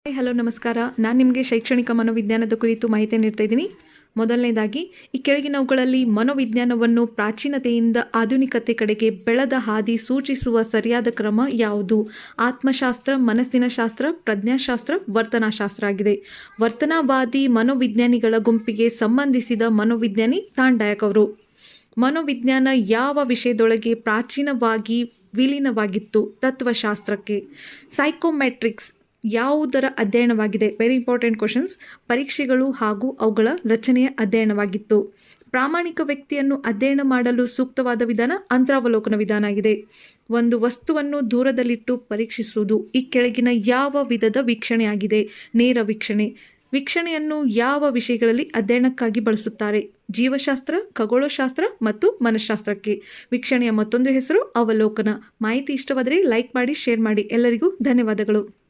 Hello ನಮಸ್ಕಾರ. ನಾನು ನಿಮಗೆ ಶೈಕ್ಷಣಿಕ ಮನೋವಿಜ್ಞಾನದ ಕುರಿತು ಮಾಹಿತಿ ನೀಡ್ತಾ ಇದ್ದೀನಿ. ಮೊದಲನೇದಾಗಿ ಈ ಕೆಳಗಿನವುಗಳಲ್ಲಿ ಮನೋವಿಜ್ಞಾನವನ್ನು ಪ್ರಾಚೀನತೆಯಿಂದ ಆಧುನಿಕತೆ ಕಡೆಗೆ ಬೆಳೆದ ಹಾದಿ ಸೂಚಿಸುವ ಸರಿಯಾದ ಕ್ರಮ ಯಾವುದು? ಆತ್ಮಶಾಸ್ತ್ರ, ಮನಸ್ಸಿನ ಶಾಸ್ತ್ರ, ಪ್ರಜ್ಞಾಶಾಸ್ತ್ರ, ವರ್ತನಾಶಾಸ್ತ್ರ ಆಗಿದೆ. ವರ್ತನಾವಾದಿ ಮನೋವಿಜ್ಞಾನಿಗಳ ಗುಂಪಿಗೆ ಸಂಬಂಧಿಸಿದ ಮನೋವಿಜ್ಞಾನಿ ಥಾಂಡಾಯಕ್ ಅವರು. ಮನೋವಿಜ್ಞಾನ ಯಾವ ವಿಷಯದೊಳಗೆ ಪ್ರಾಚೀನವಾಗಿ ವಿಲೀನವಾಗಿತ್ತು? ತತ್ವಶಾಸ್ತ್ರಕ್ಕೆ. ಸೈಕೋಮೆಟ್ರಿಕ್ಸ್ ಯಾವುದರ ಅಧ್ಯಯನವಾಗಿದೆ? Very important questions. ಪರೀಕ್ಷೆಗಳು ಹಾಗೂ ಅವುಗಳ ರಚನೆಯ ಅಧ್ಯಯನವಾಗಿತ್ತು. ಪ್ರಾಮಾಣಿಕ ವ್ಯಕ್ತಿಯನ್ನು ಅಧ್ಯಯನ ಮಾಡಲು ಸೂಕ್ತವಾದ ವಿಧಾನ ಅಂತರಾವಲೋಕನ ವಿಧಾನ ಆಗಿದೆ. ಒಂದು ವಸ್ತುವನ್ನು ದೂರದಲ್ಲಿಟ್ಟು ಪರೀಕ್ಷಿಸುವುದು ಈ ಕೆಳಗಿನ ಯಾವ ವಿಧದ ವೀಕ್ಷಣೆಯಾಗಿದೆ? ನೇರ ವೀಕ್ಷಣೆ. ವೀಕ್ಷಣೆಯನ್ನು ಯಾವ ವಿಷಯಗಳಲ್ಲಿ ಅಧ್ಯಯನಕ್ಕಾಗಿ ಬಳಸುತ್ತಾರೆ? ಜೀವಶಾಸ್ತ್ರ, ಖಗೋಳಶಾಸ್ತ್ರ ಮತ್ತು ಮನಃಶಾಸ್ತ್ರಕ್ಕೆ. ವೀಕ್ಷಣೆಯ ಮತ್ತೊಂದು ಹೆಸರು ಅವಲೋಕನ. ಮಾಹಿತಿ ಇಷ್ಟವಾದರೆ ಲೈಕ್ ಮಾಡಿ, ಶೇರ್ ಮಾಡಿ. ಎಲ್ಲರಿಗೂ ಧನ್ಯವಾದಗಳು.